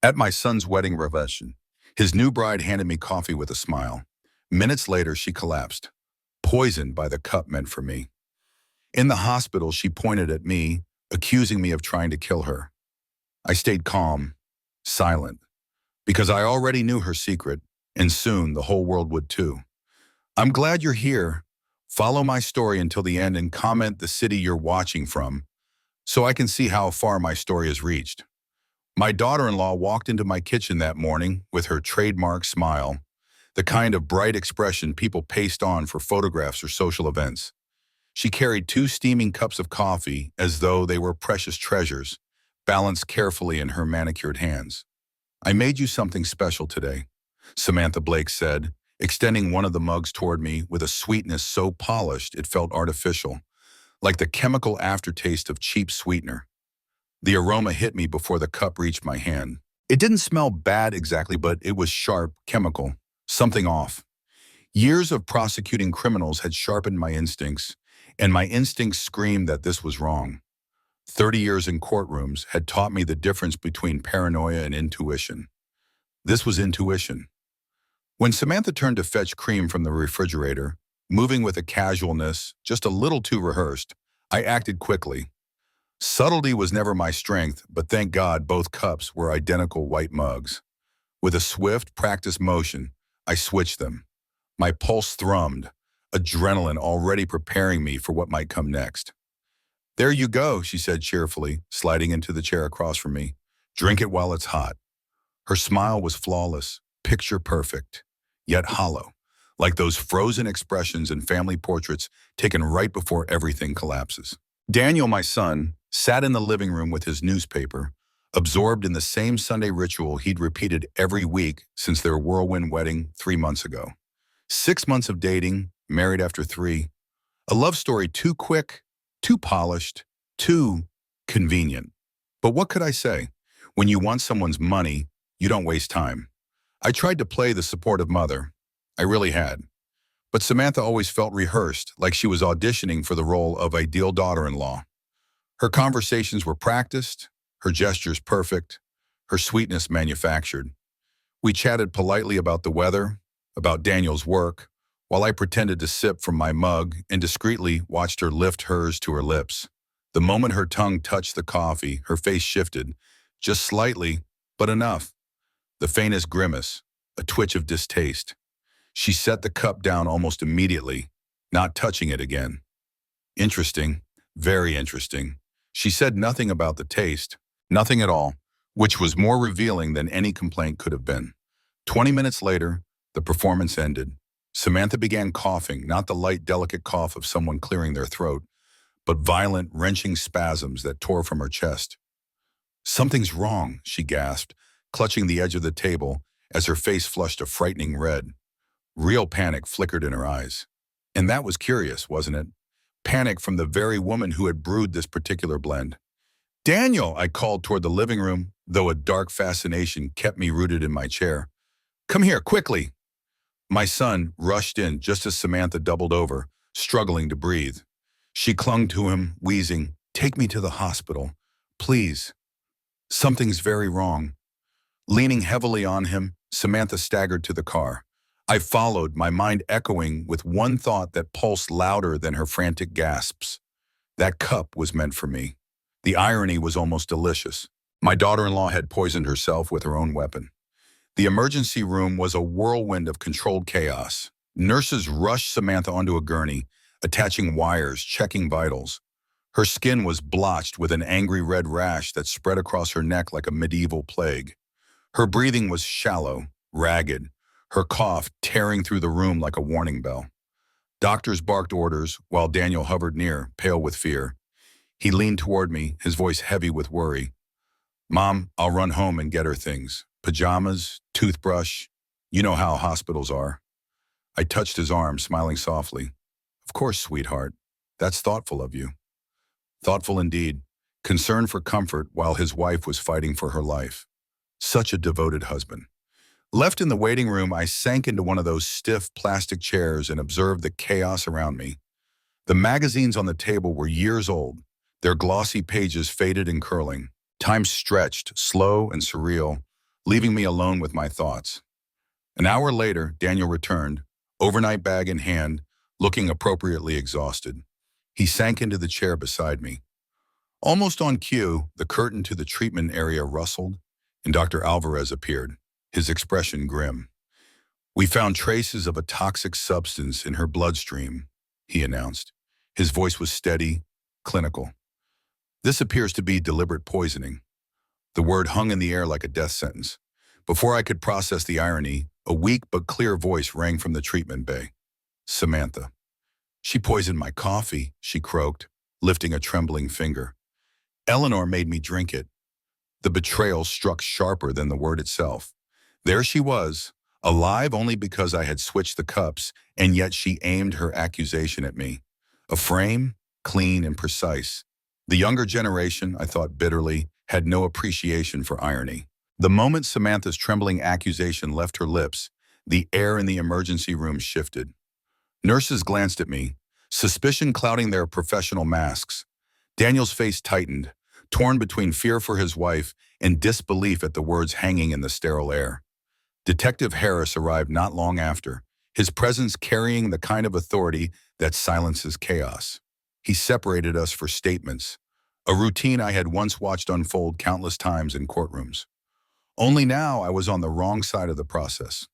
At my son's wedding reception, his new bride handed me coffee with a smile. Minutes later, she collapsed, poisoned by the cup meant for me. In the hospital, she pointed at me, accusing me of trying to kill her. I stayed calm, silent, because I already knew her secret, and soon the whole world would too. I'm glad you're here. Follow my story until the end and comment the city you're watching from, so I can see how far my story has reached. My daughter-in-law walked into my kitchen that morning with her trademark smile, the kind of bright expression people paste on for photographs or social events. She carried two steaming cups of coffee as though they were precious treasures, balanced carefully in her manicured hands. "I made you something special today," Samantha Blake said, extending one of the mugs toward me with a sweetness so polished it felt artificial, like the chemical aftertaste of cheap sweetener. The aroma hit me before the cup reached my hand. It didn't smell bad exactly, but it was sharp, chemical, something off. Years of prosecuting criminals had sharpened my instincts, and my instincts screamed that this was wrong. 30 years in courtrooms had taught me the difference between paranoia and intuition. This was intuition. When Samantha turned to fetch cream from the refrigerator, moving with a casualness just a little too rehearsed, I acted quickly. Subtlety was never my strength, but thank God both cups were identical white mugs. With a swift, practiced motion, I switched them. My pulse thrummed, adrenaline already preparing me for what might come next. "There you go," she said cheerfully, sliding into the chair across from me. "Drink it while it's hot." Her smile was flawless, picture perfect, yet hollow, like those frozen expressions in family portraits taken right before everything collapses. Daniel, my son, sat in the living room with his newspaper, absorbed in the same Sunday ritual he'd repeated every week since their whirlwind wedding 3 months ago. 6 months of dating, married after 3. A love story too quick, too polished, too convenient. But what could I say? When you want someone's money, you don't waste time. I tried to play the supportive mother. I really had. But Samantha always felt rehearsed, like she was auditioning for the role of ideal daughter-in-law. Her conversations were practiced, her gestures perfect, her sweetness manufactured. We chatted politely about the weather, about Daniel's work, while I pretended to sip from my mug and discreetly watched her lift hers to her lips. The moment her tongue touched the coffee, her face shifted, just slightly, but enough. The faintest grimace, a twitch of distaste. She set the cup down almost immediately, not touching it again. Interesting, very interesting. She said nothing about the taste, nothing at all, which was more revealing than any complaint could have been. 20 minutes later, the performance ended. Samantha began coughing, not the light, delicate cough of someone clearing their throat, but violent, wrenching spasms that tore from her chest. "Something's wrong," she gasped, clutching the edge of the table as her face flushed a frightening red. Real panic flickered in her eyes. And that was curious, wasn't it? Panic from the very woman who had brewed this particular blend. "Daniel," I called toward the living room, though a dark fascination kept me rooted in my chair. "Come here, quickly." My son rushed in just as Samantha doubled over, struggling to breathe. She clung to him, wheezing, "Take me to the hospital, please. Something's very wrong." Leaning heavily on him, Samantha staggered to the car. I followed, my mind echoing with one thought that pulsed louder than her frantic gasps. That cup was meant for me. The irony was almost delicious. My daughter-in-law had poisoned herself with her own weapon. The emergency room was a whirlwind of controlled chaos. Nurses rushed Samantha onto a gurney, attaching wires, checking vitals. Her skin was blotched with an angry red rash that spread across her neck like a medieval plague. Her breathing was shallow, ragged, her cough tearing through the room like a warning bell. Doctors barked orders while Daniel hovered near, pale with fear. He leaned toward me, his voice heavy with worry. "Mom, I'll run home and get her things. Pajamas, toothbrush. You know how hospitals are." I touched his arm, smiling softly. "Of course, sweetheart. That's thoughtful of you." Thoughtful indeed, concerned for comfort while his wife was fighting for her life. Such a devoted husband. Left in the waiting room, I sank into one of those stiff plastic chairs and observed the chaos around me. The magazines on the table were years old, their glossy pages faded and curling. Time stretched, slow and surreal, leaving me alone with my thoughts. An hour later, Daniel returned, overnight bag in hand, looking appropriately exhausted. He sank into the chair beside me. Almost on cue, the curtain to the treatment area rustled, and Dr. Alvarez appeared, his expression grim. "We found traces of a toxic substance in her bloodstream," he announced. His voice was steady, clinical. "This appears to be deliberate poisoning." The word hung in the air like a death sentence. Before I could process the irony, a weak but clear voice rang from the treatment bay. "Samantha." "She poisoned my coffee," she croaked, lifting a trembling finger. "Eleanor made me drink it." The betrayal struck sharper than the word itself. There she was, alive only because I had switched the cups, and yet she aimed her accusation at me. A frame, clean and precise. The younger generation, I thought bitterly, had no appreciation for irony. The moment Samantha's trembling accusation left her lips, the air in the emergency room shifted. Nurses glanced at me, suspicion clouding their professional masks. Daniel's face tightened, torn between fear for his wife and disbelief at the words hanging in the sterile air. Detective Harris arrived not long after, his presence carrying the kind of authority that silences chaos. He separated us for statements, a routine I had once watched unfold countless times in courtrooms. Only now I was on the wrong side of the process.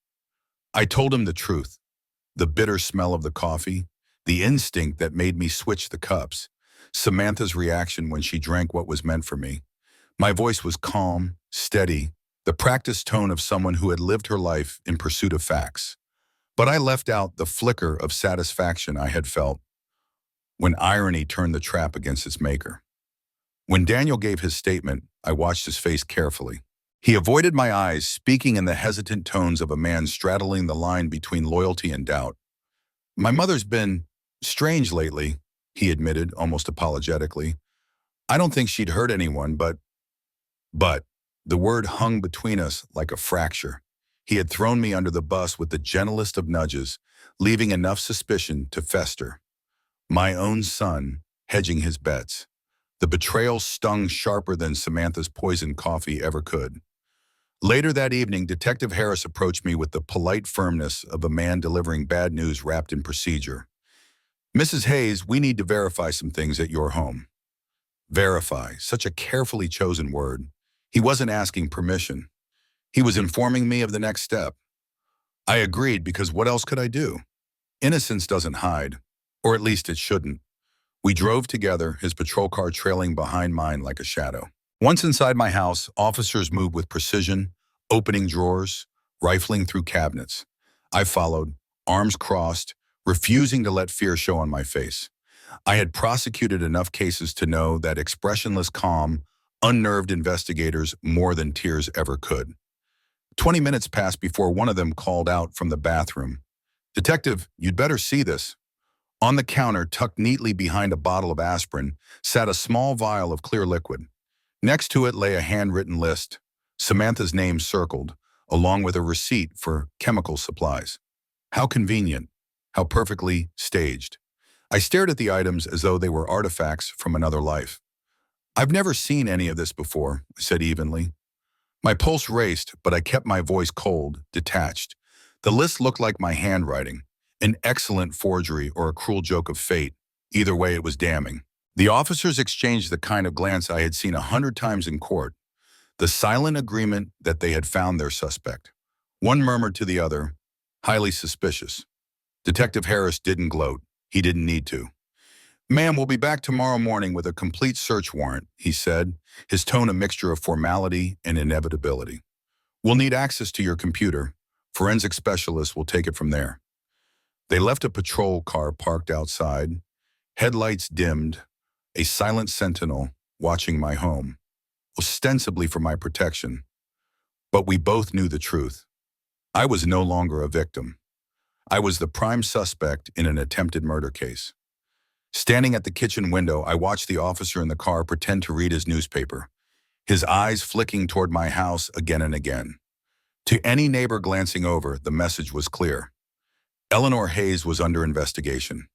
I told him the truth, the bitter smell of the coffee, the instinct that made me switch the cups, Samantha's reaction when she drank what was meant for me. My voice was calm, steady, the practiced tone of someone who had lived her life in pursuit of facts. But I left out the flicker of satisfaction I had felt when irony turned the trap against its maker. When Daniel gave his statement, I watched his face carefully. He avoided my eyes, speaking in the hesitant tones of a man straddling the line between loyalty and doubt. "My mother's been strange lately," he admitted, almost apologetically. "I don't think she'd hurt anyone, but the word hung between us like a fracture. He had thrown me under the bus with the gentlest of nudges, leaving enough suspicion to fester. My own son, hedging his bets. The betrayal stung sharper than Samantha's poisoned coffee ever could. Later that evening, Detective Harris approached me with the polite firmness of a man delivering bad news wrapped in procedure. "Mrs. Hayes, we need to verify some things at your home." Verify, such a carefully chosen word. He wasn't asking permission. He was informing me of the next step. I agreed because what else could I do? Innocence doesn't hide, or at least it shouldn't. We drove together, his patrol car trailing behind mine like a shadow. Once inside my house, officers moved with precision, opening drawers, rifling through cabinets. I followed, arms crossed, refusing to let fear show on my face. I had prosecuted enough cases to know that expressionless calm unnerved investigators more than tears ever could. 20 minutes passed before one of them called out from the bathroom. "Detective, you'd better see this." On the counter, tucked neatly behind a bottle of aspirin, sat a small vial of clear liquid. Next to it lay a handwritten list, Samantha's name circled, along with a receipt for chemical supplies. How convenient, how perfectly staged. I stared at the items as though they were artifacts from another life. "I've never seen any of this before," I said evenly. My pulse raced, but I kept my voice cold, detached. The list looked like my handwriting, an excellent forgery or a cruel joke of fate. Either way, it was damning. The officers exchanged the kind of glance I had seen 100 times in court, the silent agreement that they had found their suspect. One murmured to the other, "Highly suspicious." Detective Harris didn't gloat. He didn't need to. "Ma'am, we'll be back tomorrow morning with a complete search warrant," he said, his tone a mixture of formality and inevitability. "We'll need access to your computer. Forensic specialists will take it from there." They left a patrol car parked outside, headlights dimmed, a silent sentinel watching my home, ostensibly for my protection. But we both knew the truth. I was no longer a victim. I was the prime suspect in an attempted murder case. Standing at the kitchen window, I watched the officer in the car pretend to read his newspaper, his eyes flicking toward my house again and again. To any neighbor glancing over, the message was clear. Eleanor Hayes was under investigation.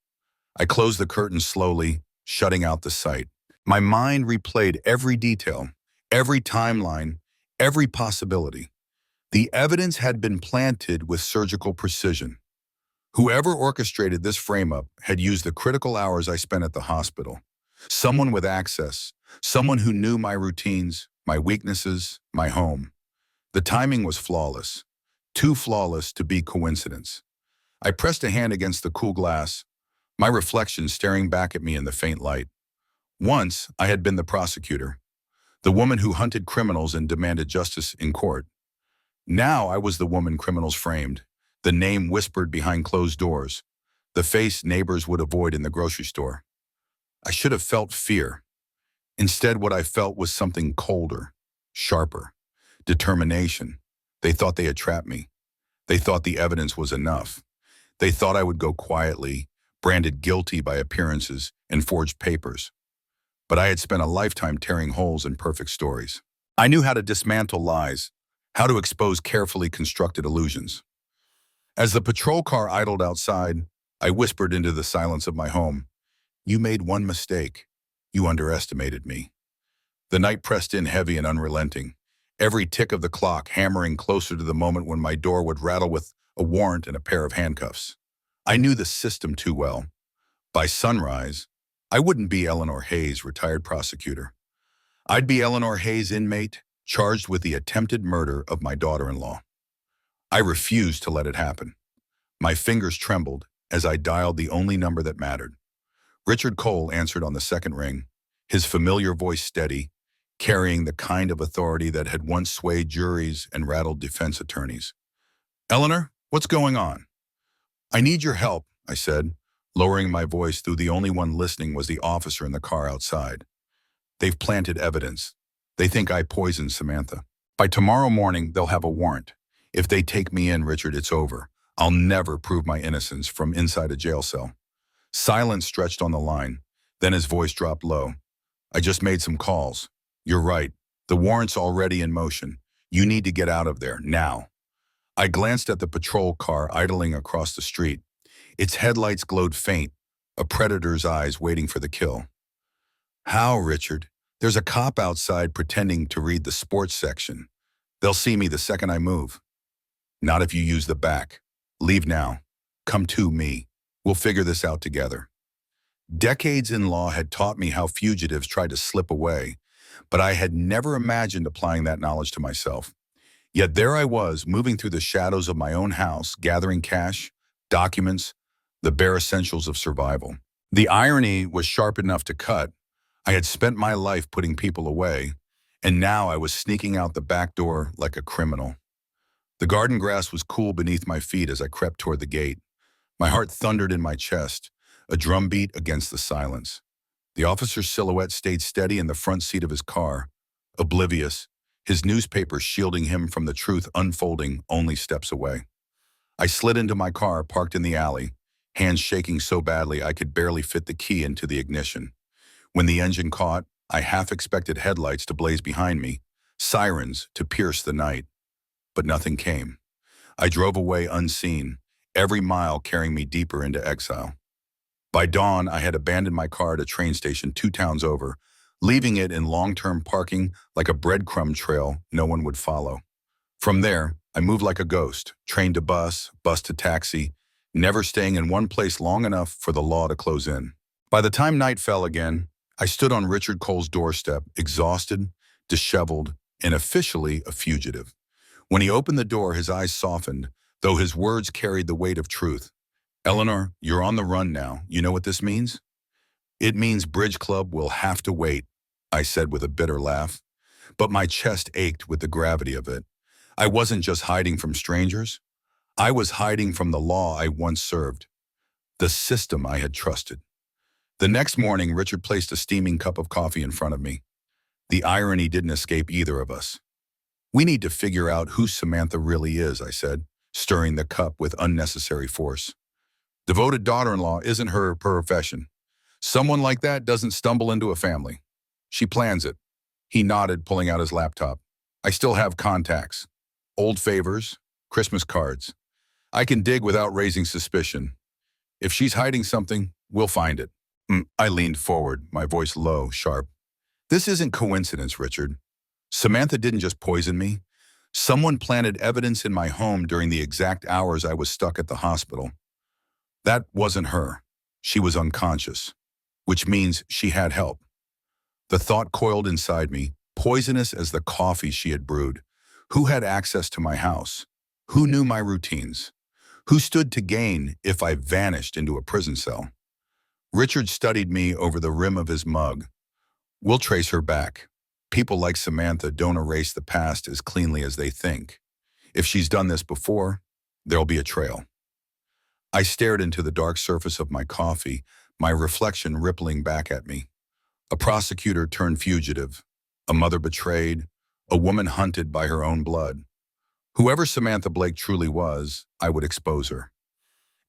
I closed the curtain slowly, shutting out the sight. My mind replayed every detail, every timeline, every possibility. The evidence had been planted with surgical precision. Whoever orchestrated this frame-up had used the critical hours I spent at the hospital. Someone with access, someone who knew my routines, my weaknesses, my home. The timing was flawless, too flawless to be coincidence. I pressed a hand against the cool glass, my reflection staring back at me in the faint light. Once, I had been the prosecutor, the woman who hunted criminals and demanded justice in court. Now I was the woman criminals framed, the name whispered behind closed doors, the face neighbors would avoid in the grocery store. I should have felt fear. Instead, what I felt was something colder, sharper, determination. They thought they had trapped me. They thought the evidence was enough. They thought I would go quietly, branded guilty by appearances and forged papers. But I had spent a lifetime tearing holes in perfect stories. I knew how to dismantle lies, how to expose carefully constructed illusions. As the patrol car idled outside, I whispered into the silence of my home, "You made one mistake. You underestimated me." The night pressed in heavy and unrelenting, every tick of the clock hammering closer to the moment when my door would rattle with a warrant and a pair of handcuffs. I knew the system too well. By sunrise, I wouldn't be Eleanor Hayes, retired prosecutor. I'd be Eleanor Hayes, inmate, charged with the attempted murder of my daughter-in-law. I refused to let it happen. My fingers trembled as I dialed the only number that mattered. Richard Cole answered on the second ring, his familiar voice steady, carrying the kind of authority that had once swayed juries and rattled defense attorneys. "Eleanor, what's going on?" "I need your help," I said, lowering my voice though the only one listening was the officer in the car outside. "They've planted evidence. They think I poisoned Samantha. By tomorrow morning, they'll have a warrant. If they take me in, Richard, it's over. I'll never prove my innocence from inside a jail cell." Silence stretched on the line. Then his voice dropped low. "I just made some calls. You're right. The warrant's already in motion. You need to get out of there, now." I glanced at the patrol car idling across the street. Its headlights glowed faint, a predator's eyes waiting for the kill. "How, Richard? There's a cop outside pretending to read the sports section. They'll see me the second I move." "Not if you use the back. Leave now. Come to me. We'll figure this out together." Decades in law had taught me how fugitives try to slip away, but I had never imagined applying that knowledge to myself. Yet there I was, moving through the shadows of my own house, gathering cash, documents, the bare essentials of survival. The irony was sharp enough to cut. I had spent my life putting people away, and now I was sneaking out the back door like a criminal. The garden grass was cool beneath my feet as I crept toward the gate. My heart thundered in my chest, a drumbeat against the silence. The officer's silhouette stayed steady in the front seat of his car, oblivious, his newspaper shielding him from the truth unfolding only steps away. I slid into my car, parked in the alley, hands shaking so badly I could barely fit the key into the ignition. When the engine caught, I half expected headlights to blaze behind me, sirens to pierce the night. But nothing came. I drove away unseen, every mile carrying me deeper into exile. By dawn, I had abandoned my car at a train station 2 towns over, leaving it in long-term parking like a breadcrumb trail no one would follow. From there, I moved like a ghost, train to bus, bus to taxi, never staying in one place long enough for the law to close in. By the time night fell again, I stood on Richard Cole's doorstep, exhausted, disheveled, and officially a fugitive. When he opened the door, his eyes softened, though his words carried the weight of truth. "Eleanor, you're on the run now. You know what this means?" "It means Bridge Club will have to wait," I said with a bitter laugh. But my chest ached with the gravity of it. I wasn't just hiding from strangers. I was hiding from the law I once served, the system I had trusted. The next morning, Richard placed a steaming cup of coffee in front of me. The irony didn't escape either of us. "We need to figure out who Samantha really is," I said, stirring the cup with unnecessary force. "Devoted daughter-in-law isn't her profession. Someone like that doesn't stumble into a family. She plans it." He nodded, pulling out his laptop. "I still have contacts. Old favors, Christmas cards. I can dig without raising suspicion. If she's hiding something, we'll find it." I leaned forward, my voice low, sharp. "This isn't coincidence, Richard. Samantha didn't just poison me. Someone planted evidence in my home during the exact hours I was stuck at the hospital. That wasn't her. She was unconscious, which means she had help. The thought coiled inside me, poisonous as the coffee she had brewed. Who had access to my house? Who knew my routines? Who stood to gain if I vanished into a prison cell? Richard studied me over the rim of his mug. We'll trace her back. People like Samantha don't erase the past as cleanly as they think. If she's done this before, there'll be a trail. I stared into the dark surface of my coffee, my reflection rippling back at me. A prosecutor turned fugitive, a mother betrayed, a woman hunted by her own blood. Whoever Samantha Blake truly was, I would expose her.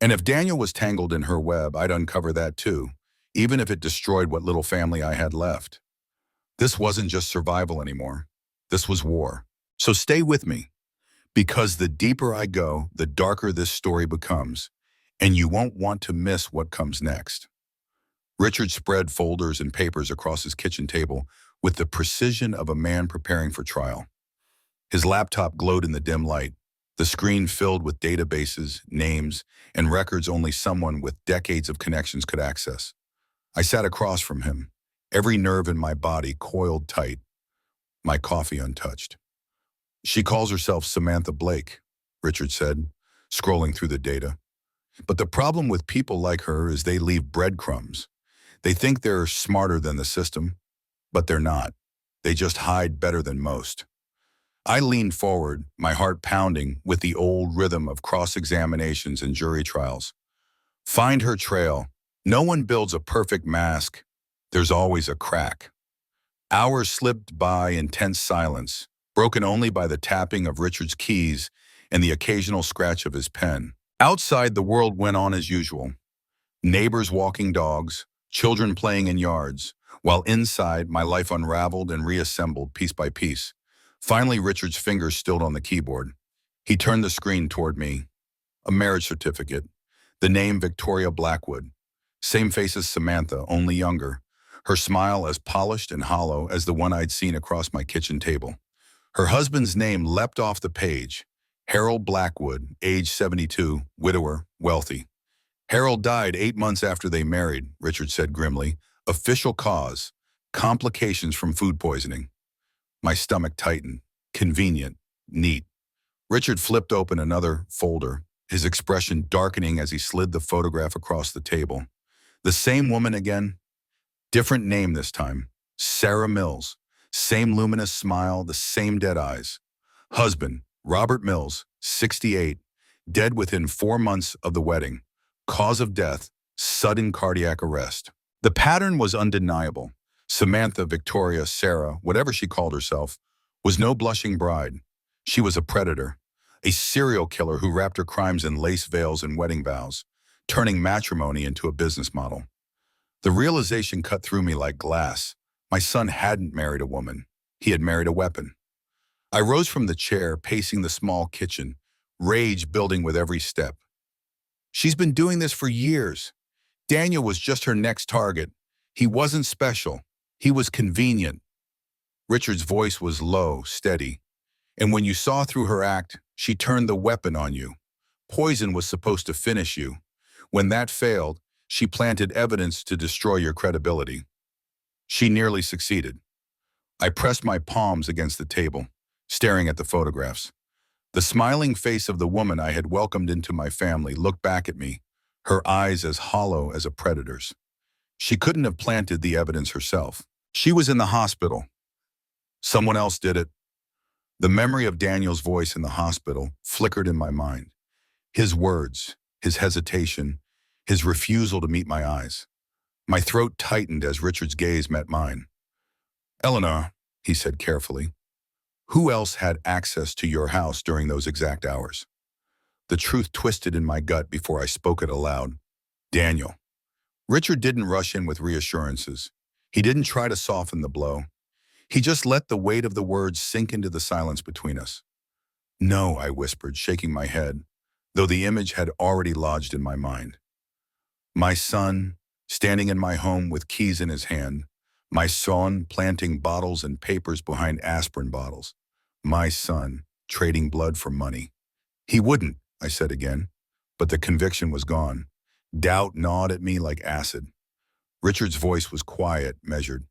And if Daniel was tangled in her web, I'd uncover that too, even if it destroyed what little family I had left. This wasn't just survival anymore. This was war. So stay with me, because the deeper I go, the darker this story becomes, and you won't want to miss what comes next. Richard spread folders and papers across his kitchen table with the precision of a man preparing for trial. His laptop glowed in the dim light, the screen filled with databases, names, and records only someone with decades of connections could access. I sat across from him, every nerve in my body coiled tight, my coffee untouched. She calls herself Samantha Blake, Richard said, scrolling through the data. But the problem with people like her is they leave breadcrumbs. They think they're smarter than the system, but they're not. They just hide better than most. I leaned forward, my heart pounding with the old rhythm of cross-examinations and jury trials. Find her trail. No one builds a perfect mask. There's always a crack. Hours slipped by in tense silence, broken only by the tapping of Richard's keys and the occasional scratch of his pen. Outside, the world went on as usual. Neighbors walking dogs, children playing in yards, while inside, my life unraveled and reassembled piece by piece. Finally, Richard's fingers stilled on the keyboard. He turned the screen toward me. A marriage certificate. The name Victoria Blackwood. Same face as Samantha, only younger. Her smile as polished and hollow as the one I'd seen across my kitchen table. Her husband's name leapt off the page. Harold Blackwood, age 72, widower, wealthy. Harold died 8 months after they married, Richard said grimly. Official cause, complications from food poisoning. My stomach tightened. Convenient. Neat. Richard flipped open another folder, his expression darkening as he slid the photograph across the table. The same woman again? Different name this time. Sarah Mills. Same luminous smile, the same dead eyes. Husband, Robert Mills, 68, dead within 4 months of the wedding. Cause of death, sudden cardiac arrest. The pattern was undeniable. Samantha, Victoria, Sarah, whatever she called herself, was no blushing bride. She was a predator, a serial killer who wrapped her crimes in lace veils and wedding vows, turning matrimony into a business model. The realization cut through me like glass. My son hadn't married a woman. He had married a weapon. I rose from the chair, pacing the small kitchen, rage building with every step. She's been doing this for years. Daniel was just her next target. He wasn't special. He was convenient. Richard's voice was low, steady. And when you saw through her act, she turned the weapon on you. Poison was supposed to finish you. When that failed, she planted evidence to destroy your credibility. She nearly succeeded. I pressed my palms against the table, staring at the photographs. The smiling face of the woman I had welcomed into my family looked back at me, her eyes as hollow as a predator's. She couldn't have planted the evidence herself. She was in the hospital. Someone else did it. The memory of Daniel's voice in the hospital flickered in my mind. His words, his hesitation, his refusal to meet my eyes. My throat tightened as Richard's gaze met mine. Eleanor, he said carefully, who else had access to your house during those exact hours? The truth twisted in my gut before I spoke it aloud. Daniel. Richard didn't rush in with reassurances. He didn't try to soften the blow. He just let the weight of the words sink into the silence between us. No, I whispered, shaking my head, though the image had already lodged in my mind. My son, standing in my home with keys in his hand. My son planting bottles and papers behind aspirin bottles. My son, trading blood for money. He wouldn't, I said again, but the conviction was gone. Doubt gnawed at me like acid. Richard's voice was quiet, measured.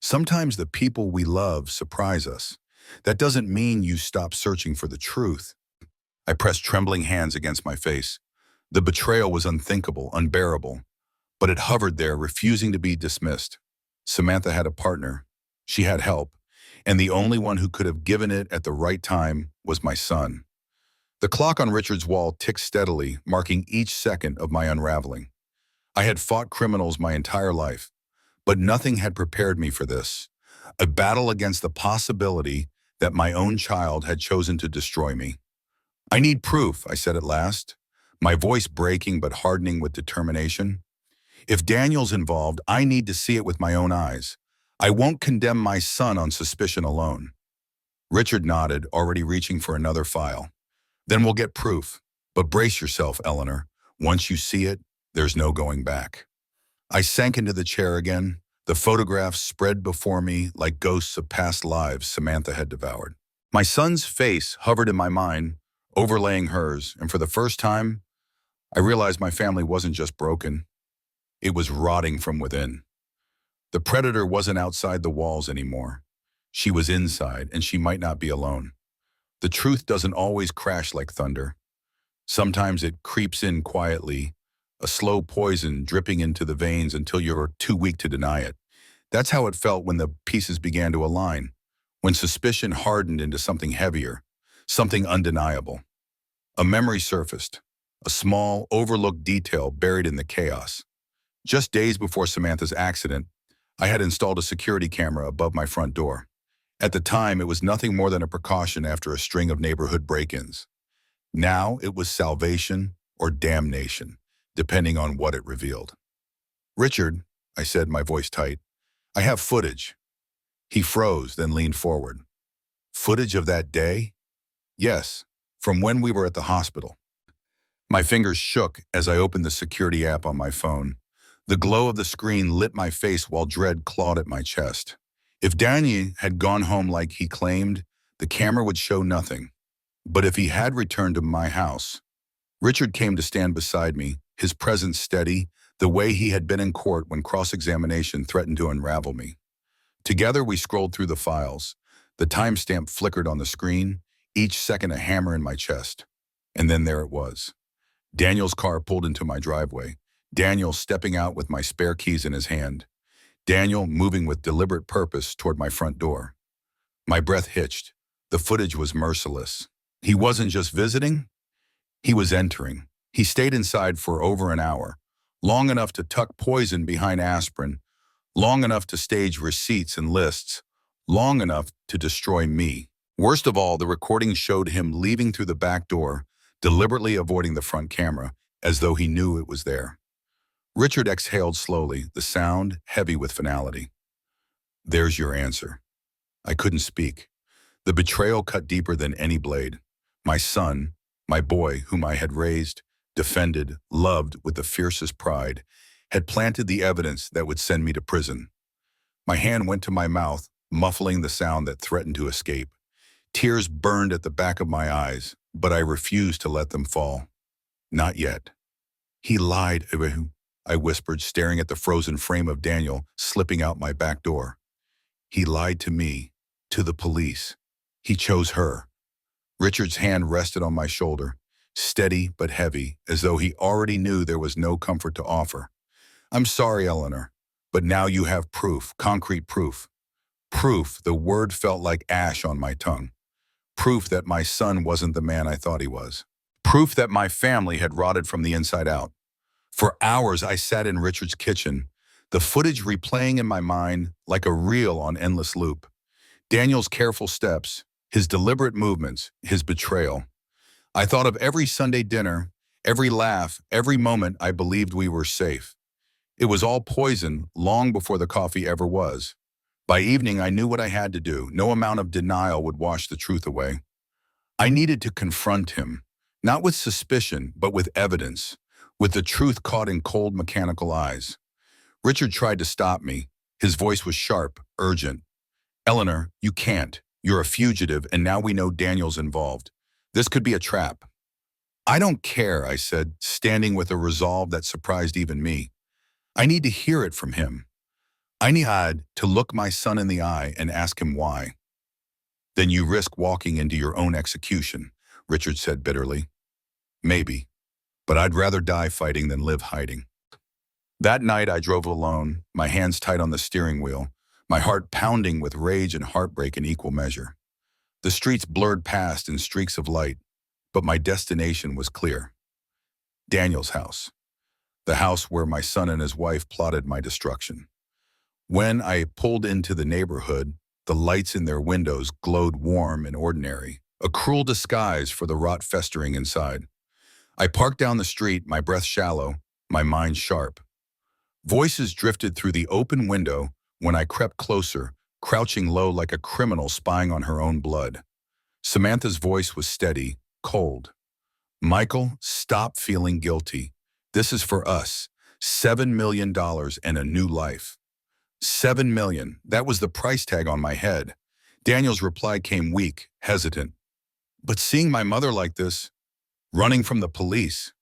Sometimes the people we love surprise us. That doesn't mean you stop searching for the truth. I pressed trembling hands against my face. The betrayal was unthinkable, unbearable, but it hovered there, refusing to be dismissed. Samantha had a partner. She had help, and the only one who could have given it at the right time was my son. The clock on Richard's wall ticked steadily, marking each second of my unraveling. I had fought criminals my entire life, but nothing had prepared me for this. A battle against the possibility that my own child had chosen to destroy me. I need proof, I said at last, my voice breaking but hardening with determination. If Daniel's involved, I need to see it with my own eyes. I won't condemn my son on suspicion alone. Richard nodded, already reaching for another file. Then we'll get proof. But brace yourself, Eleanor. Once you see it, there's no going back. I sank into the chair again. The photographs spread before me like ghosts of past lives Samantha had devoured. My son's face hovered in my mind, overlaying hers, and for the first time, I realized my family wasn't just broken. It was rotting from within. The predator wasn't outside the walls anymore. She was inside, and she might not be alone. The truth doesn't always crash like thunder. Sometimes it creeps in quietly, a slow poison dripping into the veins until you're too weak to deny it. That's how it felt when the pieces began to align, when suspicion hardened into something heavier, something undeniable. A memory surfaced, a small, overlooked detail buried in the chaos. Just days before Samantha's accident, I had installed a security camera above my front door. At the time, it was nothing more than a precaution after a string of neighborhood break-ins. Now it was salvation or damnation, depending on what it revealed. "Richard," I said, my voice tight, "I have footage." He froze, then leaned forward. "Footage of that day?" "Yes, from when we were at the hospital." My fingers shook as I opened the security app on my phone. The glow of the screen lit my face while dread clawed at my chest. If Daniel had gone home like he claimed, the camera would show nothing. But if he had returned to my house, Richard came to stand beside me, his presence steady, the way he had been in court when cross-examination threatened to unravel me. Together we scrolled through the files. The timestamp flickered on the screen, each second a hammer in my chest. And then there it was. Daniel's car pulled into my driveway. Daniel stepping out with my spare keys in his hand. Daniel moving with deliberate purpose toward my front door. My breath hitched. The footage was merciless. He wasn't just visiting, he was entering. He stayed inside for over an hour, long enough to tuck poison behind aspirin, long enough to stage receipts and lists, long enough to destroy me. Worst of all, the recording showed him leaving through the back door, deliberately avoiding the front camera, as though he knew it was there. Richard exhaled slowly, the sound heavy with finality. "There's your answer." I couldn't speak. The betrayal cut deeper than any blade. My son, my boy whom I had raised, defended, loved with the fiercest pride, had planted the evidence that would send me to prison. My hand went to my mouth, muffling the sound that threatened to escape. Tears burned at the back of my eyes, but I refused to let them fall. Not yet. "He lied," I whispered, staring at the frozen frame of Daniel slipping out my back door. "He lied to me, to the police. He chose her." Richard's hand rested on my shoulder, steady but heavy, as though he already knew there was no comfort to offer. "I'm sorry, Eleanor, but now you have proof, concrete proof." Proof, the word felt like ash on my tongue. Proof that my son wasn't the man I thought he was. Proof that my family had rotted from the inside out. For hours I sat in Richard's kitchen, the footage replaying in my mind like a reel on endless loop. Daniel's careful steps, his deliberate movements, his betrayal. I thought of every Sunday dinner, every laugh, every moment I believed we were safe. It was all poison long before the coffee ever was. By evening, I knew what I had to do. No amount of denial would wash the truth away. I needed to confront him, not with suspicion, but with evidence, with the truth caught in cold mechanical eyes. Richard tried to stop me. His voice was sharp, urgent. "Eleanor, you can't. You're a fugitive, and now we know Daniel's involved. This could be a trap. I don't care, I said, standing with a resolve that surprised even me. I need to hear it from him. I need to look my son in the eye and ask him why. Then you risk walking into your own execution, Richard said bitterly. Maybe, but I'd rather die fighting than live hiding. That night I drove alone, my hands tight on the steering wheel, my heart pounding with rage and heartbreak in equal measure. The streets blurred past in streaks of light, but my destination was clear. Daniel's house, the house where my son and his wife plotted my destruction. When I pulled into the neighborhood, the lights in their windows glowed warm and ordinary, a cruel disguise for the rot festering inside. I parked down the street, my breath shallow, my mind sharp. Voices drifted through the open window when I crept closer, crouching low like a criminal spying on her own blood. Samantha's voice was steady, cold. Michael, stop feeling guilty. This is for us. $7 million and a new life. $7 million. That was the price tag on my head. Daniel's reply came weak, hesitant. But seeing my mother like this, running from the police.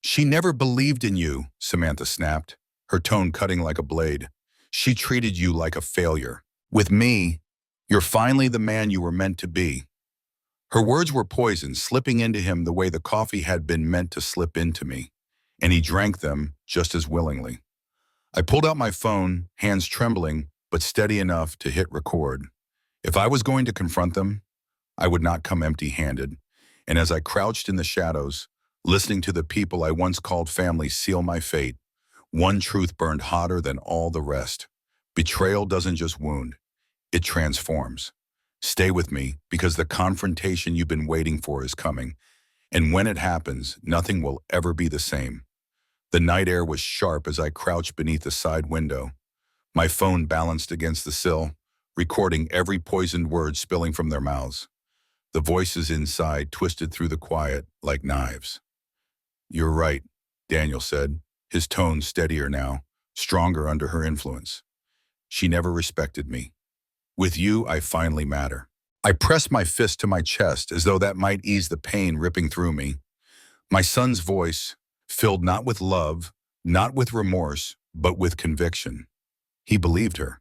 She never believed in you, Samantha snapped, her tone cutting like a blade. She treated you like a failure. With me, you're finally the man you were meant to be. Her words were poison, slipping into him the way the coffee had been meant to slip into me, and he drank them just as willingly. I pulled out my phone, hands trembling, but steady enough to hit record. If I was going to confront them, I would not come empty-handed. And as I crouched in the shadows, listening to the people I once called family seal my fate, one truth burned hotter than all the rest. Betrayal doesn't just wound, it transforms. Stay with me, because the confrontation you've been waiting for is coming. And when it happens, nothing will ever be the same. The night air was sharp as I crouched beneath the side window. My phone balanced against the sill, recording every poisoned word spilling from their mouths. The voices inside twisted through the quiet like knives. You're right, Daniel said, his tone steadier now, stronger under her influence. She never respected me. With you, I finally matter. I pressed my fist to my chest as though that might ease the pain ripping through me. My son's voice, filled not with love, not with remorse, but with conviction. He believed her.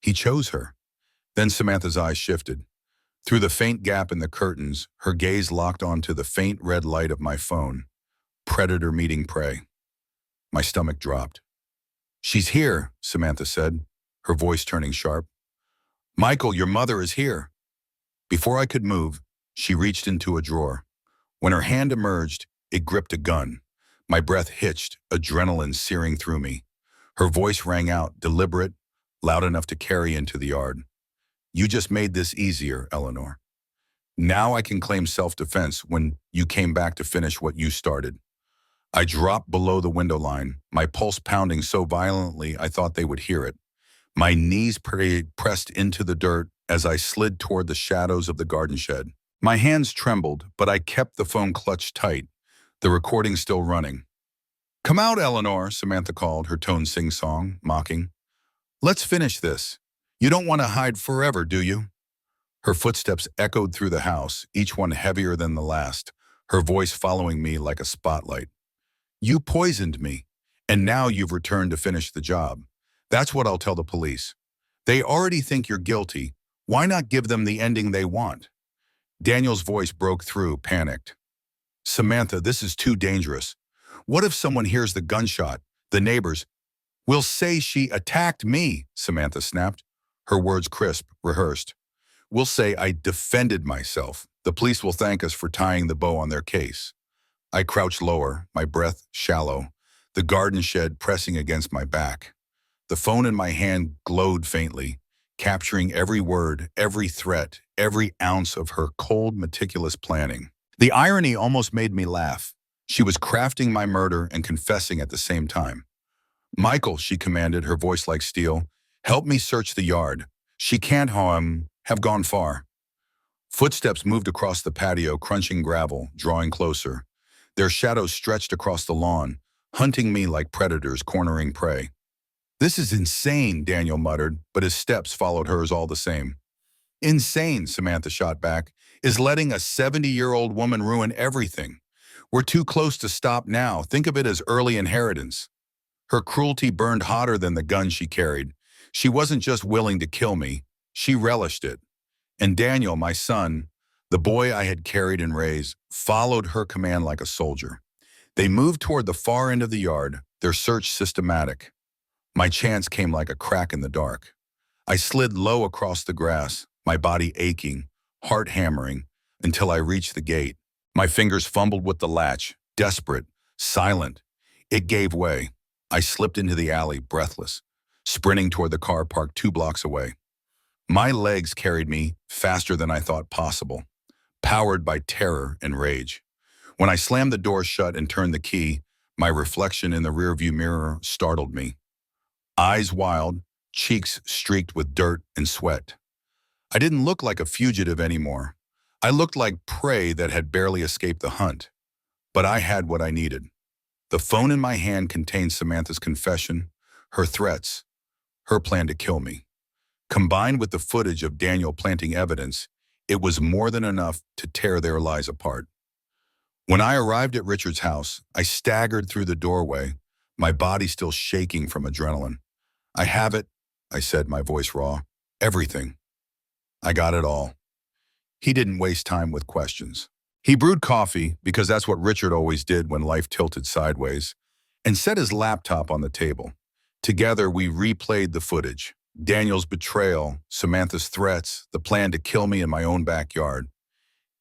He chose her. Then Samantha's eyes shifted. Through the faint gap in the curtains, her gaze locked onto the faint red light of my phone. Predator meeting prey. My stomach dropped. She's here, Samantha said, her voice turning sharp. Michael, your mother is here. Before I could move, she reached into a drawer. When her hand emerged, it gripped a gun. My breath hitched, adrenaline searing through me. Her voice rang out, deliberate, loud enough to carry into the yard. You just made this easier, Eleanor. Now I can claim self-defense when you came back to finish what you started. I dropped below the window line, my pulse pounding so violently I thought they would hear it. My knees pressed into the dirt as I slid toward the shadows of the garden shed. My hands trembled, but I kept the phone clutched tight, the recording still running. Come out, Eleanor, Samantha called, her tone sing-song, mocking. Let's finish this. You don't want to hide forever, do you? Her footsteps echoed through the house, each one heavier than the last, her voice following me like a spotlight. You poisoned me, and now you've returned to finish the job. That's what I'll tell the police. They already think you're guilty. Why not give them the ending they want? Daniel's voice broke through, panicked. Samantha, this is too dangerous. What if someone hears the gunshot? The neighbors will say she attacked me, Samantha snapped, her words crisp, rehearsed. We'll say I defended myself. The police will thank us for tying the bow on their case. I crouched lower, my breath shallow, the garden shed pressing against my back. The phone in my hand glowed faintly, capturing every word, every threat, every ounce of her cold, meticulous planning. The irony almost made me laugh. She was crafting my murder and confessing at the same time. Michael, she commanded, her voice like steel, help me search the yard. She can't have gone far. Footsteps moved across the patio, crunching gravel, drawing closer. Their shadows stretched across the lawn, hunting me like predators cornering prey. This is insane, Daniel muttered, but his steps followed hers all the same. Insane, Samantha shot back, is letting a 70-year-old woman ruin everything. We're too close to stop now. Think of it as early inheritance. Her cruelty burned hotter than the gun she carried. She wasn't just willing to kill me, she relished it. And Daniel, my son, the boy I had carried and raised, followed her command like a soldier. They moved toward the far end of the yard, their search systematic. My chance came like a crack in the dark. I slid low across the grass, my body aching, heart hammering, until I reached the gate. My fingers fumbled with the latch, desperate, silent. It gave way. I slipped into the alley, breathless, sprinting toward the car parked 2 blocks away. My legs carried me faster than I thought possible, powered by terror and rage. When I slammed the door shut and turned the key, my reflection in the rearview mirror startled me. Eyes wild, cheeks streaked with dirt and sweat. I didn't look like a fugitive anymore. I looked like prey that had barely escaped the hunt. But I had what I needed. The phone in my hand contained Samantha's confession, her threats, her plan to kill me. Combined with the footage of Daniel planting evidence, it was more than enough to tear their lies apart. When I arrived at Richard's house, I staggered through the doorway, my body still shaking from adrenaline. "I have it," I said, my voice raw. "Everything. I got it all." He didn't waste time with questions. He brewed coffee, because that's what Richard always did when life tilted sideways, and set his laptop on the table. Together, we replayed the footage. Daniel's betrayal, Samantha's threats, the plan to kill me in my own backyard.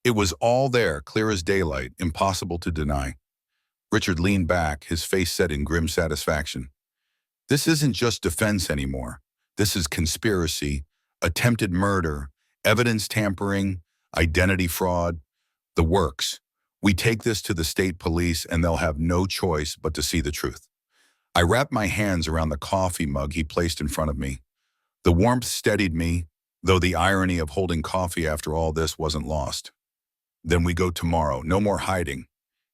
It was all there, clear as daylight, impossible to deny. Richard leaned back, his face set in grim satisfaction. "This isn't just defense anymore. This is conspiracy, attempted murder, evidence tampering, identity fraud, the works. We take this to the state police and they'll have no choice but to see the truth." I wrapped my hands around the coffee mug he placed in front of me. The warmth steadied me, though the irony of holding coffee after all this wasn't lost. "Then we go tomorrow, no more hiding."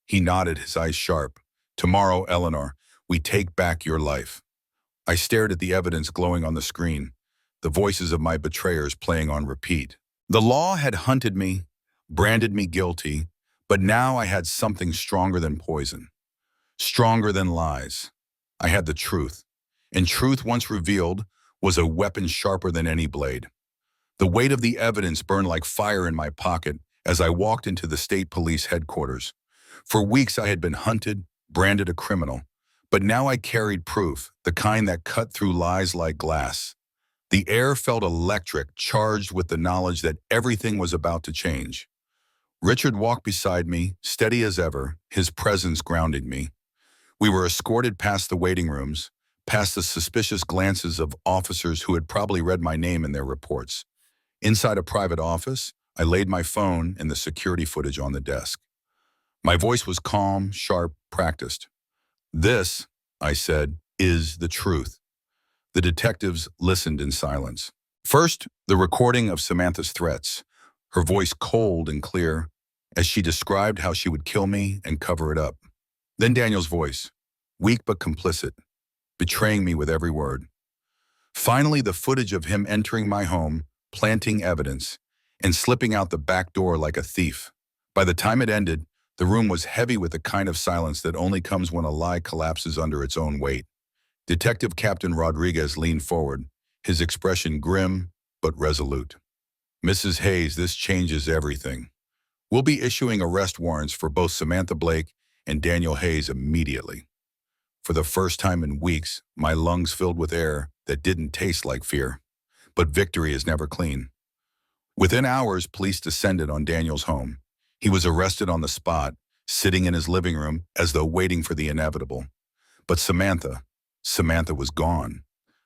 He nodded, his eyes sharp. "Tomorrow, Eleanor, we take back your life." I stared at the evidence glowing on the screen, the voices of my betrayers playing on repeat. The law had hunted me, branded me guilty, but now I had something stronger than poison, stronger than lies. I had the truth, and truth once revealed was a weapon sharper than any blade. The weight of the evidence burned like fire in my pocket as I walked into the state police headquarters. For weeks I had been hunted, branded a criminal, but now I carried proof, the kind that cut through lies like glass. The air felt electric, charged with the knowledge that everything was about to change. Richard walked beside me, steady as ever, his presence grounding me. We were escorted past the waiting rooms, past the suspicious glances of officers who had probably read my name in their reports. Inside a private office, I laid my phone and the security footage on the desk. My voice was calm, sharp, practiced. "This," I said, "is the truth." The detectives listened in silence. First, the recording of Samantha's threats, her voice cold and clear, as she described how she would kill me and cover it up. Then Daniel's voice, weak but complicit, betraying me with every word. Finally, the footage of him entering my home, planting evidence, and slipping out the back door like a thief. By the time it ended, the room was heavy with the kind of silence that only comes when a lie collapses under its own weight. Detective Captain Rodriguez leaned forward, his expression grim but resolute. "Mrs. Hayes, this changes everything. We'll be issuing arrest warrants for both Samantha Blake and Daniel Hayes immediately." For the first time in weeks, my lungs filled with air that didn't taste like fear. But victory is never clean. Within hours, police descended on Daniel's home. He was arrested on the spot, sitting in his living room as though waiting for the inevitable. But Samantha was gone.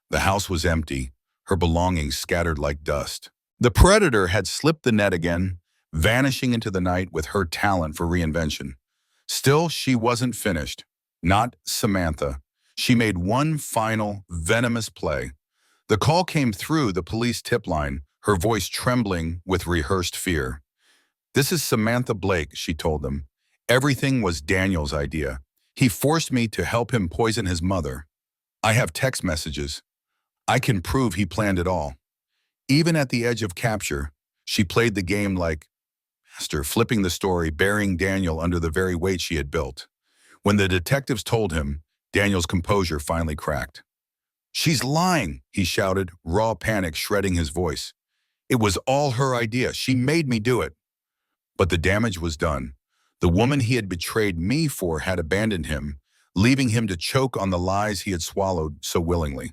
The house was empty, her belongings scattered like dust. The predator had slipped the net again, vanishing into the night with her talent for reinvention. Still, she wasn't finished. Not Samantha. She made one final, venomous play. The call came through the police tip line, her voice trembling with rehearsed fear. "This is Samantha Blake," she told them. "Everything was Daniel's idea. He forced me to help him poison his mother. I have text messages. I can prove he planned it all." Even at the edge of capture, she played the game like master, flipping the story, burying Daniel under the very weight she had built. When the detectives told him, Daniel's composure finally cracked. "She's lying," he shouted, raw panic shredding his voice. "It was all her idea. She made me do it." But the damage was done. The woman he had betrayed me for had abandoned him, leaving him to choke on the lies he had swallowed so willingly.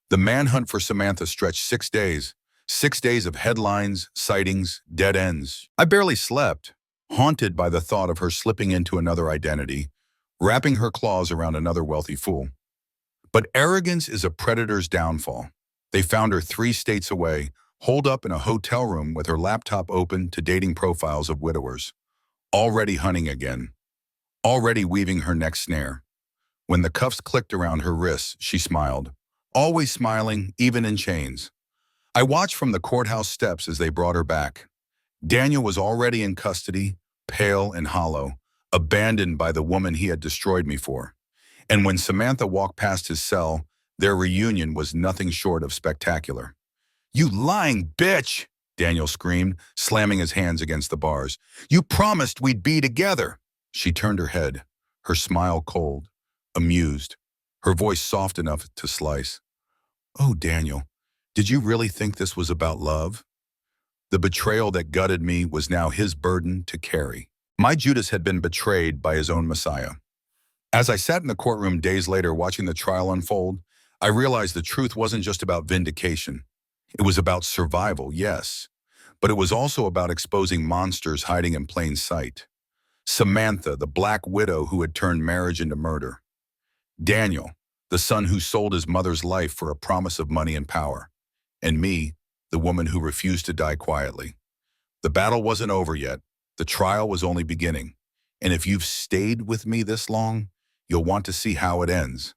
The manhunt for Samantha stretched 6 days. 6 days of headlines, sightings, dead ends. I barely slept, haunted by the thought of her slipping into another identity, wrapping her claws around another wealthy fool. But arrogance is a predator's downfall. They found her 3 states away, holed up in a hotel room with her laptop open to dating profiles of widowers. Already hunting again. Already weaving her next snare. When the cuffs clicked around her wrists, she smiled. Always smiling, even in chains. I watched from the courthouse steps as they brought her back. Daniel was already in custody, pale and hollow, abandoned by the woman he had destroyed me for. And when Samantha walked past his cell, their reunion was nothing short of spectacular. "You lying bitch!" Daniel screamed, slamming his hands against the bars. "You promised we'd be together!" She turned her head, her smile cold, amused, her voice soft enough to slice. "Oh, Daniel, did you really think this was about love?" The betrayal that gutted me was now his burden to carry. My Judas had been betrayed by his own Messiah. As I sat in the courtroom days later watching the trial unfold, I realized the truth wasn't just about vindication. It was about survival, yes, but it was also about exposing monsters hiding in plain sight. Samantha, the black widow who had turned marriage into murder. Daniel, the son who sold his mother's life for a promise of money and power. And me, the woman who refused to die quietly. The battle wasn't over yet. The trial was only beginning. And if you've stayed with me this long, you'll want to see how it ends.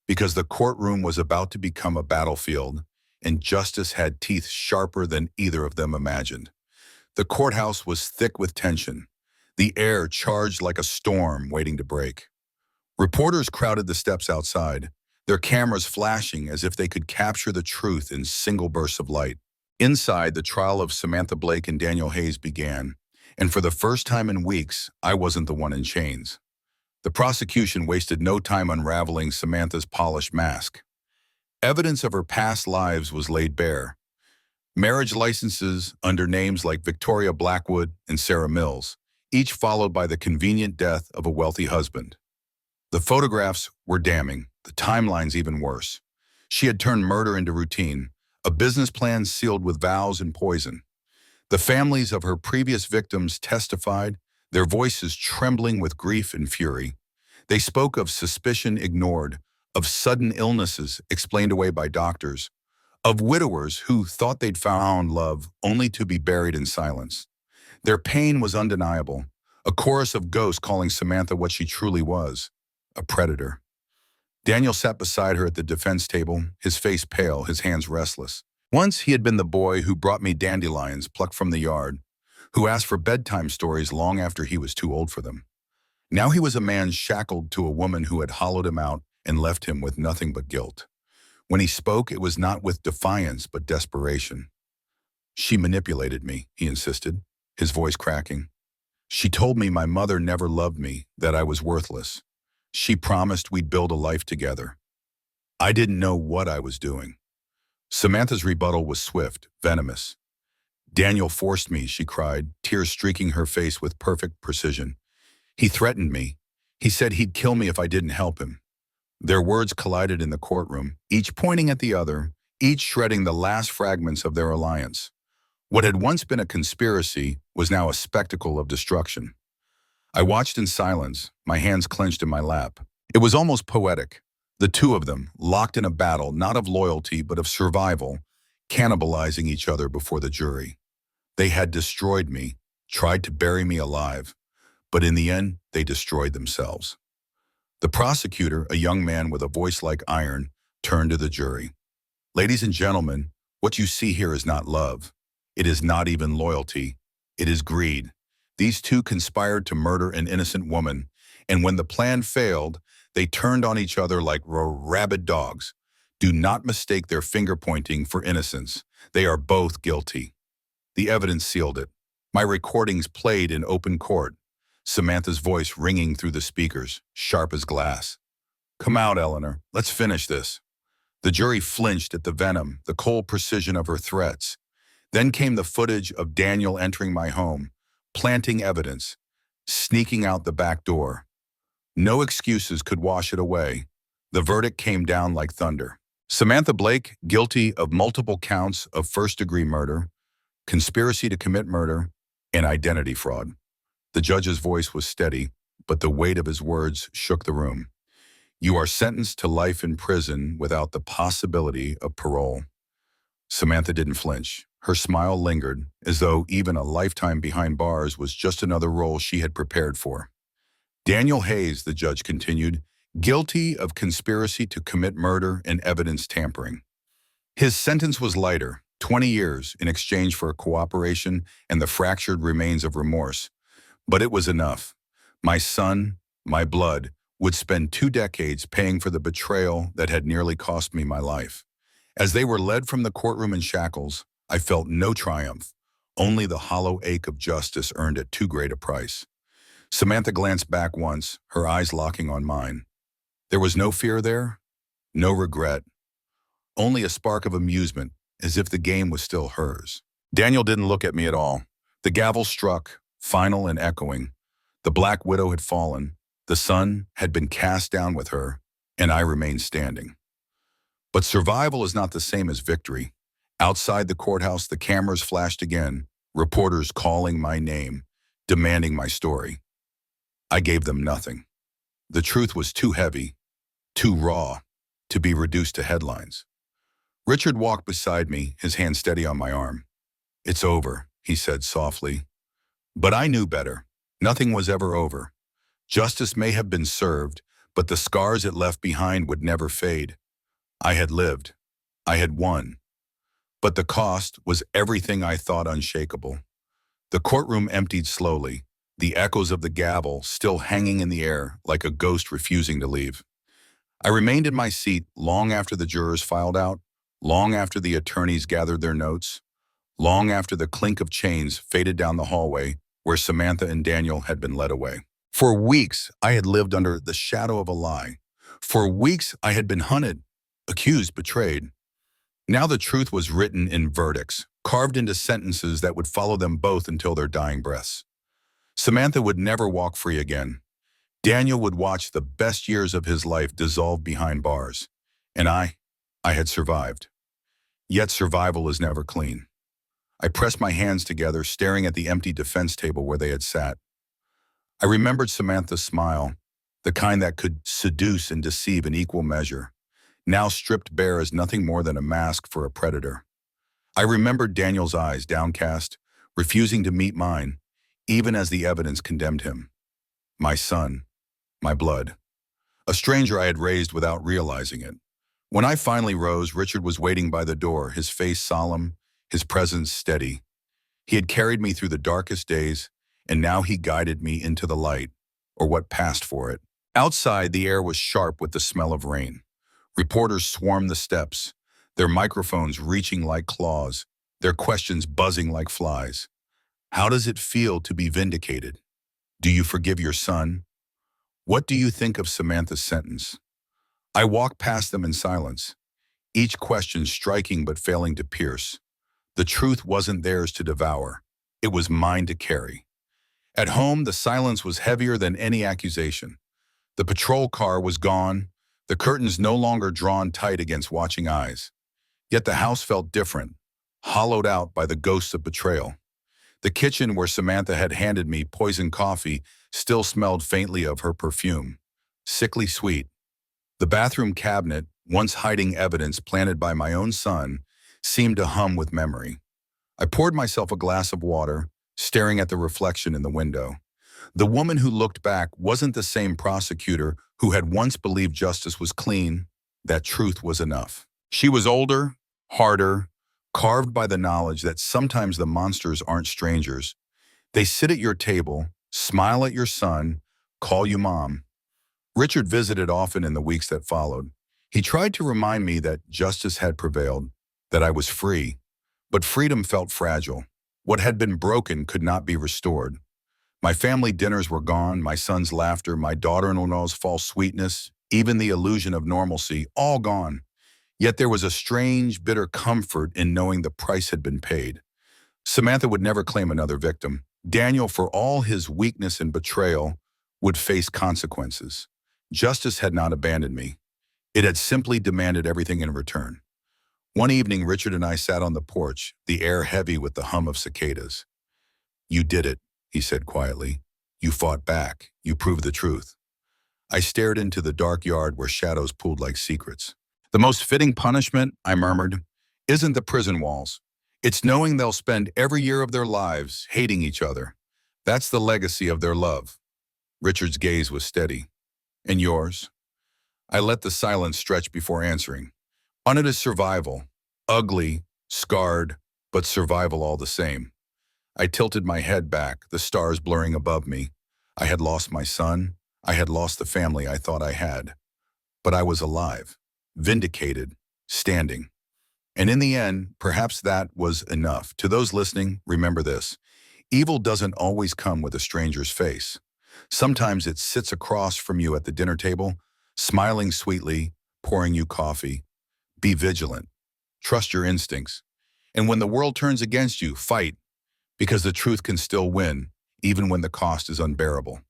Because the courtroom was about to become a battlefield, and justice had teeth sharper than either of them imagined. The courthouse was thick with tension, the air charged like a storm waiting to break. Reporters crowded the steps outside, their cameras flashing as if they could capture the truth in single bursts of light. Inside, the trial of Samantha Blake and Daniel Hayes began, and for the first time in weeks, I wasn't the one in chains. The prosecution wasted no time unraveling Samantha's polished mask. Evidence of her past lives was laid bare. Marriage licenses under names like Victoria Blackwood and Sarah Mills, each followed by the convenient death of a wealthy husband. The photographs were damning, the timelines even worse. She had turned murder into routine, a business plan sealed with vows and poison. The families of her previous victims testified, their voices trembling with grief and fury. They spoke of suspicion ignored, of sudden illnesses explained away by doctors, of widowers who thought they'd found love only to be buried in silence. Their pain was undeniable, a chorus of ghosts calling Samantha what she truly was, a predator. Daniel sat beside her at the defense table, his face pale, his hands restless. Once he had been the boy who brought me dandelions plucked from the yard, who asked for bedtime stories long after he was too old for them. Now he was a man shackled to a woman who had hollowed him out and left him with nothing but guilt. When he spoke, it was not with defiance but desperation. "She manipulated me," he insisted, his voice cracking. "She told me my mother never loved me, that I was worthless. She promised we'd build a life together. I didn't know what I was doing." Samantha's rebuttal was swift, venomous. "Daniel forced me," she cried, tears streaking her face with perfect precision. "He threatened me. He said he'd kill me if I didn't help him." Their words collided in the courtroom, each pointing at the other, each shredding the last fragments of their alliance. What had once been a conspiracy was now a spectacle of destruction. I watched in silence, my hands clenched in my lap. It was almost poetic. The two of them, locked in a battle not of loyalty but of survival, cannibalizing each other before the jury. They had destroyed me, tried to bury me alive, but in the end, they destroyed themselves. The prosecutor, a young man with a voice like iron, turned to the jury. "Ladies and gentlemen, what you see here is not love. It is not even loyalty. It is greed. These two conspired to murder an innocent woman, and when the plan failed, they turned on each other like rabid dogs. Do not mistake their finger-pointing for innocence. They are both guilty. The evidence sealed it. My recordings played in open court, Samantha's voice ringing through the speakers, sharp as glass. Come out, Eleanor. Let's finish this. The jury flinched at the venom, the cold precision of her threats. Then came the footage of Daniel entering my home, planting evidence, sneaking out the back door. No excuses could wash it away. The verdict came down like thunder. Samantha Blake, guilty of multiple counts of first-degree murder, conspiracy to commit murder, and identity fraud. The judge's voice was steady, but the weight of his words shook the room. You are sentenced to life in prison without the possibility of parole. Samantha didn't flinch. Her smile lingered, as though even a lifetime behind bars was just another role she had prepared for. Daniel Hayes, the judge continued, guilty of conspiracy to commit murder and evidence tampering. His sentence was lighter, 20 years in exchange for cooperation and the fractured remains of remorse. But it was enough. My son, my blood, would spend 2 decades paying for the betrayal that had nearly cost me my life. As they were led from the courtroom in shackles, I felt no triumph, only the hollow ache of justice earned at too great a price. Samantha glanced back once, her eyes locking on mine. There was no fear there, no regret, only a spark of amusement, as if the game was still hers. Daniel didn't look at me at all. The gavel struck, final and echoing. The Black Widow had fallen, the sun had been cast down with her, and I remained standing. But survival is not the same as victory. Outside the courthouse, the cameras flashed again, reporters calling my name, demanding my story. I gave them nothing. The truth was too heavy, too raw, to be reduced to headlines. Richard walked beside me, his hand steady on my arm. It's over, he said softly. But I knew better. Nothing was ever over. Justice may have been served, but the scars it left behind would never fade. I had lived. I had won. But the cost was everything I thought unshakable. The courtroom emptied slowly, the echoes of the gavel still hanging in the air like a ghost refusing to leave. I remained in my seat long after the jurors filed out, long after the attorneys gathered their notes, long after the clink of chains faded down the hallway where Samantha and Daniel had been led away. For weeks, I had lived under the shadow of a lie. For weeks, I had been hunted, accused, betrayed. Now the truth was written in verdicts, carved into sentences that would follow them both until their dying breaths. Samantha would never walk free again. Daniel would watch the best years of his life dissolve behind bars. And I had survived. Yet survival is never clean. I pressed my hands together, staring at the empty defense table where they had sat. I remembered Samantha's smile, the kind that could seduce and deceive in equal measure, now stripped bare as nothing more than a mask for a predator. I remembered Daniel's eyes, downcast, refusing to meet mine, even as the evidence condemned him. My son, my blood. A stranger I had raised without realizing it. When I finally rose, Richard was waiting by the door, his face solemn, his presence steady. He had carried me through the darkest days, and now he guided me into the light, or what passed for it. Outside, the air was sharp with the smell of rain. Reporters swarmed the steps, their microphones reaching like claws, their questions buzzing like flies. How does it feel to be vindicated? Do you forgive your son? What do you think of Samantha's sentence? I walked past them in silence, each question striking but failing to pierce. The truth wasn't theirs to devour. It was mine to carry. At home, the silence was heavier than any accusation. The patrol car was gone, the curtains no longer drawn tight against watching eyes. Yet the house felt different, hollowed out by the ghosts of betrayal. The kitchen where Samantha had handed me poisoned coffee still smelled faintly of her perfume, sickly sweet. The bathroom cabinet, once hiding evidence planted by my own son, seemed to hum with memory. I poured myself a glass of water, staring at the reflection in the window. The woman who looked back wasn't the same prosecutor who had once believed justice was clean, that truth was enough. She was older, harder, carved by the knowledge that sometimes the monsters aren't strangers. They sit at your table, smile at your son, call you mom. Richard visited often in the weeks that followed. He tried to remind me that justice had prevailed, that I was free, but freedom felt fragile. What had been broken could not be restored. My family dinners were gone, my son's laughter, my daughter-in-law's false sweetness, even the illusion of normalcy, all gone. Yet there was a strange, bitter comfort in knowing the price had been paid. Samantha would never claim another victim. Daniel, for all his weakness and betrayal, would face consequences. Justice had not abandoned me. It had simply demanded everything in return. One evening, Richard and I sat on the porch, the air heavy with the hum of cicadas. "You did it," he said quietly. "You fought back. You proved the truth." I stared into the dark yard where shadows pooled like secrets. "The most fitting punishment," I murmured, "isn't the prison walls. It's knowing they'll spend every year of their lives hating each other. That's the legacy of their love." Richard's gaze was steady. "And yours?" I let the silence stretch before answering. "On it is survival. Ugly, scarred, but survival all the same." I tilted my head back, the stars blurring above me. I had lost my son. I had lost the family I thought I had. But I was alive, vindicated, standing. And in the end, perhaps that was enough. To those listening, remember this. Evil doesn't always come with a stranger's face. Sometimes it sits across from you at the dinner table, smiling sweetly, pouring you coffee. Be vigilant. Trust your instincts. And when the world turns against you, fight, because the truth can still win, even when the cost is unbearable.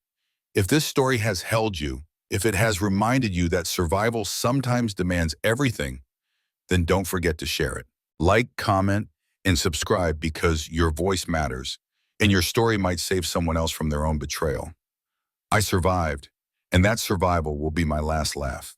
If this story has held you, if it has reminded you that survival sometimes demands everything, then don't forget to share it. Like, comment, and subscribe because your voice matters, and your story might save someone else from their own betrayal. I survived, and that survival will be my last laugh.